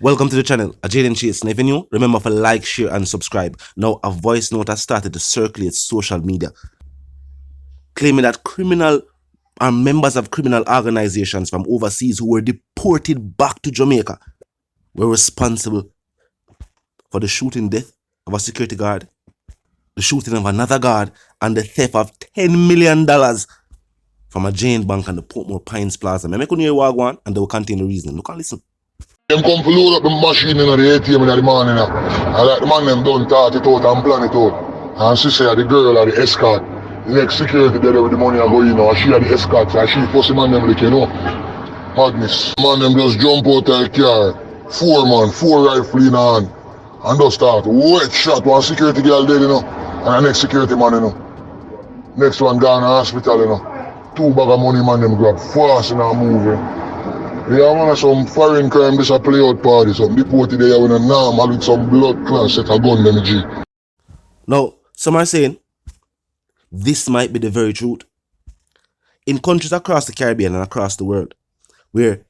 Welcome to the channel, Jaden Chase. Now if you're new, remember to like, share and subscribe. Now a voice note has started to circulate social media claiming that criminal and members of criminal organizations from overseas who were deported back to Jamaica were responsible for the shooting death of a security guard, the shooting of another guard, and the theft of $10 million from a Jane Bank and the Portmore Pines Plaza. I make you hear what I want and they will continue reasoning. Look and listen. Them come to load up the machine in the ATM in the morning. I like the man them done thought it out and plan it out. And she say the girl or the escort. The next security there with the money I go in now. She had the escort and she force the man them like madness. Man them just jump out of the car. Four rifle in hand. And just start wet shot. One security girl dead and the next security man Next one down to the hospital 2 bag of money man them grab fast and moving. Yeah, man, some foreign crime, this a play out party, some Deporty there with a normal with some blood class set a gun them G. Now, some are saying this might be the very truth. In countries across the Caribbean and across the world, where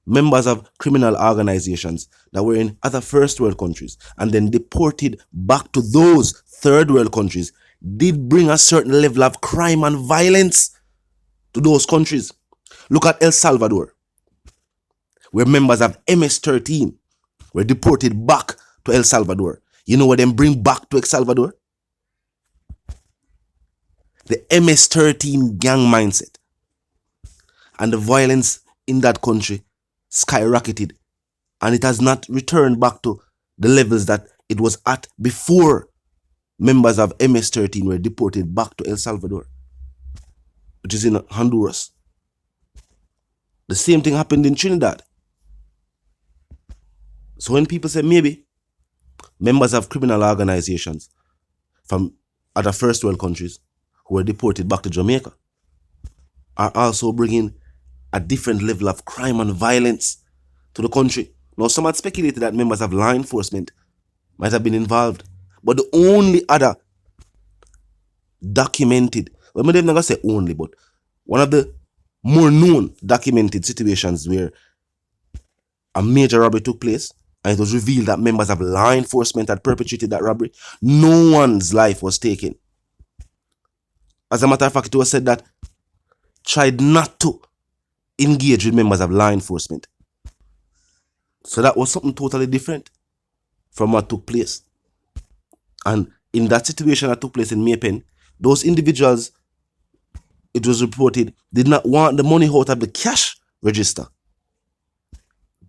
members of criminal organizations that were in other first world countries and then deported back to those third world countries did bring a certain level of crime and violence to those countries. Look at El Salvador, where members of MS-13 were deported back to El Salvador. You know what them bring back to El Salvador? The MS-13 gang mindset. And the violence in that country skyrocketed. And it has not returned back to the levels that it was at before members of MS-13 were deported back to El Salvador, which is in Honduras. The same thing happened in Trinidad. So when people say maybe members of criminal organizations from other first world countries who were deported back to Jamaica are also bringing a different level of crime and violence to the country. Now some had speculated that members of law enforcement might have been involved. But the only other documented, well, I'm not going to say only, but one of the more known documented situations where a major robbery took place and it was revealed that members of law enforcement had perpetrated that robbery, no one's life was taken. As a matter of fact, it was said that tried not to engage with members of law enforcement. So that was something totally different from what took place. And in that situation that took place in Maypen, those individuals, it was reported, did not want the money out of the cash register.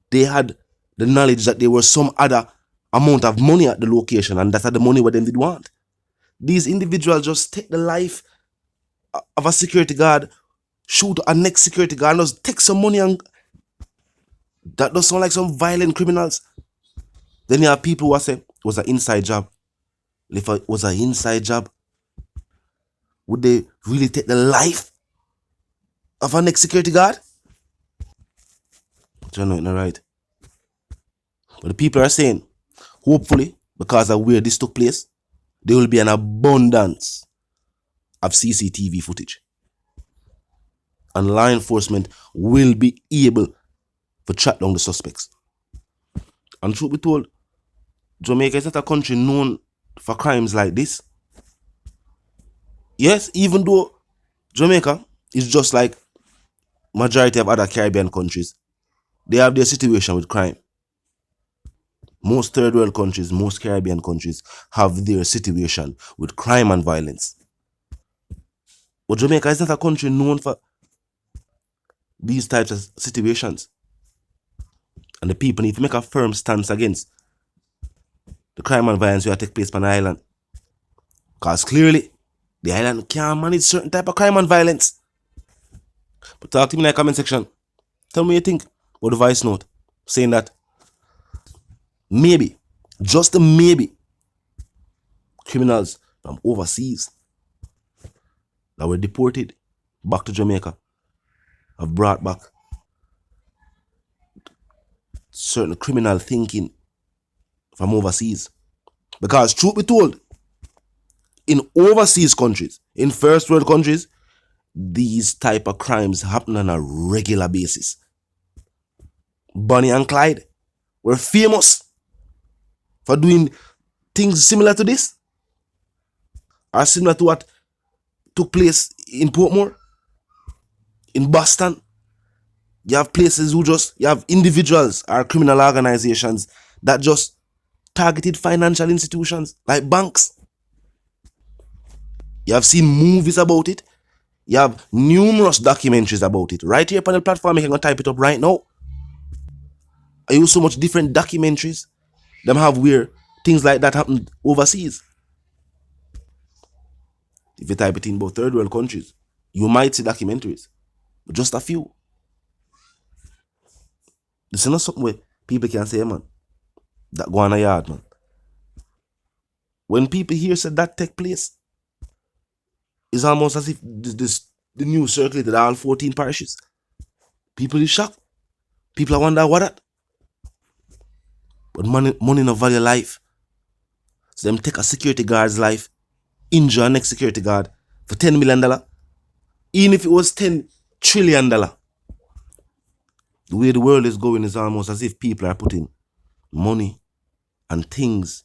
They had the knowledge that there was some other amount of money at the location, and that's the money what them did want. These individuals just take the life of a security guard, shoot a next security guard, and just take some money, and that does sound like some violent criminals. Then you have people who say it was an inside job. If it was an inside job, would they really take the life of a next security guard? I don't know, it's not right. But the people are saying, hopefully, because of where this took place, there will be an abundance of CCTV footage. And law enforcement will be able to track down the suspects. And truth be told, Jamaica is not a country known for crimes like this. Yes, even though Jamaica is just like majority of other Caribbean countries, they have their situation with crime. Most third world countries, most Caribbean countries have their situation with crime and violence. But Jamaica is not a country known for these types of situations. And the people need to make a firm stance against the crime and violence that take place on the island. Because clearly, the island can't manage certain type of crime and violence. But talk to me in the comment section. Tell me what you think about the voice note saying that maybe, just a maybe, criminals from overseas that were deported back to Jamaica have brought back certain criminal thinking from overseas. Because truth be told, in overseas countries, in first world countries, these type of crimes happen on a regular basis. Bonnie and Clyde, were famous for doing things similar to this, or similar to what took place in Portmore, in Boston. You have places you have individuals or criminal organizations that just targeted financial institutions like banks. You have seen movies about it. You have numerous documentaries about it. Right here on the platform, you can go type it up right now. I use so much different documentaries them have where things like that happen overseas. If you type it in about third world countries, you might see documentaries. But just a few. This is not something where people can say, man, that go on a yard, man. When people hear said that take place, it's almost as if the news circulated all 14 parishes. People is shocked. People are wonder what that. But money no value life. So them take a security guard's life, injure a next security guard for $10 million. Even if it was $10 trillion. The way the world is going is almost as if people are putting money and things,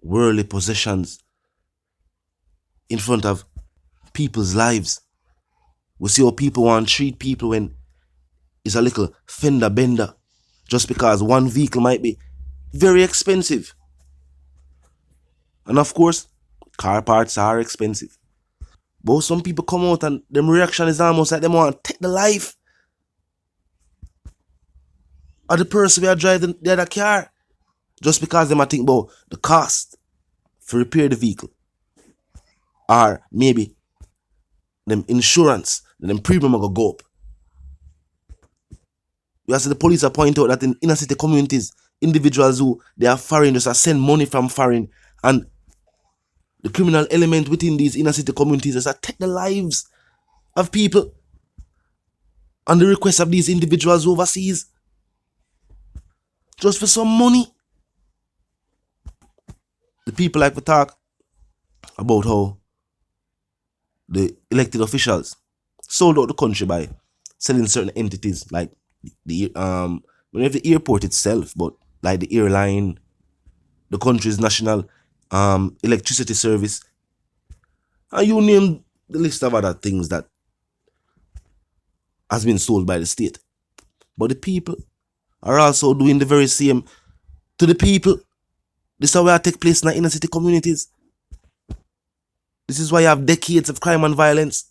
worldly possessions, in front of people's lives. We see how people want to treat people when it's a little fender bender, just because one vehicle might be very expensive. And of course, car parts are expensive. But some people come out and them reaction is almost like they want to take the life of the person who are driving the other car, just because they might think about the cost for repair the vehicle, or maybe them insurance, them premium will go up. You see the police are pointing out that in inner city communities, individuals who they are foreign just send money from foreign, and the criminal element within these inner city communities is take the lives of people on the request of these individuals overseas, just for some money. The people like to talk about how the elected officials sold out the country by selling certain entities like the the airport itself, but like the airline, the country's national electricity service, and you name the list of other things that has been sold by the state. But the people are also doing the very same to the people. This is where it takes place in the inner city communities. This is why you have decades of crime and violence.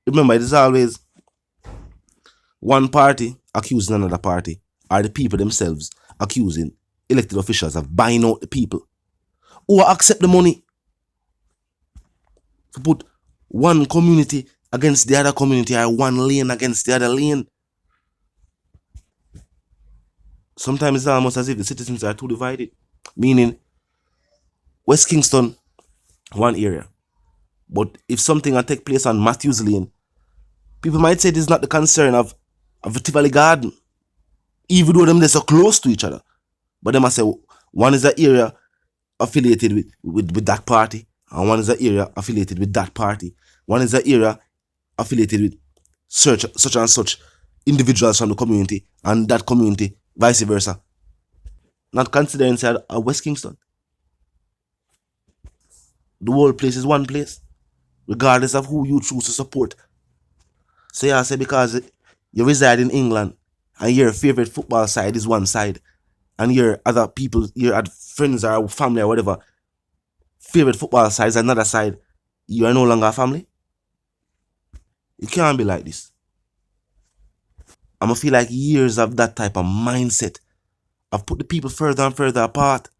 Remember, it is always one party accusing another party, or the people themselves accusing elected officials of buying out the people who accept the money to put one community against the other community, or one lane against the other lane. Sometimes it's almost as if the citizens are too divided. Meaning, West Kingston, one area. But if something will take place on Matthews Lane, people might say this is not the concern of Tivoli Garden, even though them they're so close to each other. But they must say one is an area affiliated with that party, and one is an area affiliated with that party. One is an area affiliated with such and such individuals from the community, and that community vice versa. Not considering inside West Kingston. The whole place is one place, regardless of who you choose to support. So yeah, I say because you reside in England and your favorite football side is one side, and your other people, your friends or family or whatever, favorite football side is another side, you are no longer a family. It can't be like this. I'm gonna feel like years of that type of mindset have put the people further and further apart.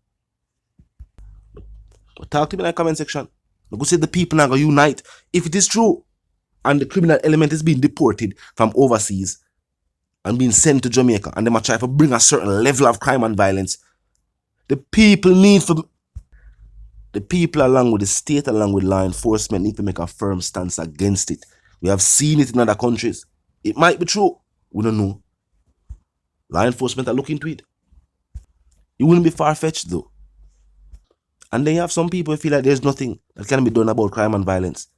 But talk to me in the comment section. I'm gonna say the people now gonna unite if it is true, and the criminal element is being deported from overseas and being sent to Jamaica, and they might try to bring a certain level of crime and violence. The people along with the state, along with law enforcement, need to make a firm stance against it. We have seen it in other countries. It might be true. We don't know. Law enforcement are looking into it. It wouldn't be far-fetched though. And then you have some people who feel like there's nothing that can be done about crime and violence.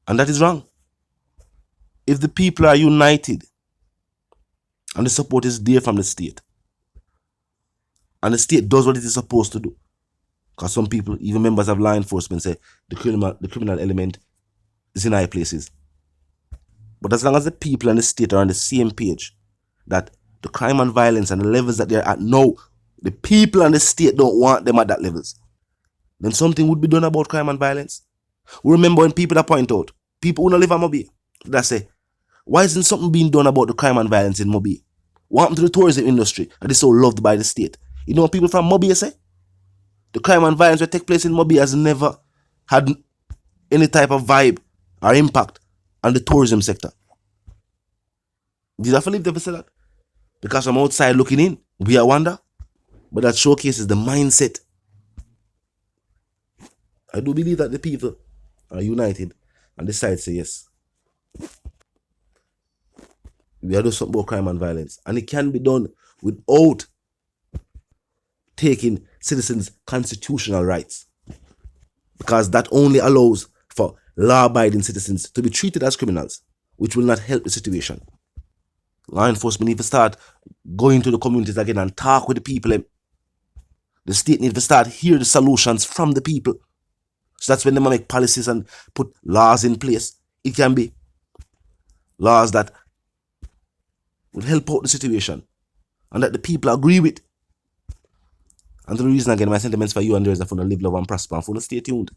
And that is wrong. If the people are united And the support is there from the state. And the state does what it is supposed to do. Because some people, even members of law enforcement, say the criminal element is in high places. But as long as the people and the state are on the same page, that the crime and violence and the levels that they're at now, the people and the state don't want them at that levels, then something would be done about crime and violence. We remember when people that point out, people who don't live in Mobile, that say, why isn't something being done about the crime and violence in Mobile? What happened to the tourism industry that is so loved by the state? You know what people from Mobile say? The crime and violence that take place in Mobile has never had any type of vibe or impact on the tourism sector. Did I believe they say that? Because from outside looking in, we are wonder. But that showcases the mindset. I do believe that the people are united and decide to say yes. We are doing something about crime and violence. And it can be done without taking citizens' constitutional rights. Because that only allows for law-abiding citizens to be treated as criminals, which will not help the situation. Law enforcement need to start going to the communities again and talk with the people. The state need to start hear the solutions from the people. So that's when they make policies and put laws in place. It can be laws that will help out the situation and that the people agree with. And the reason again, my sentiments for you and yours are for to live, love and prosper and for to stay tuned.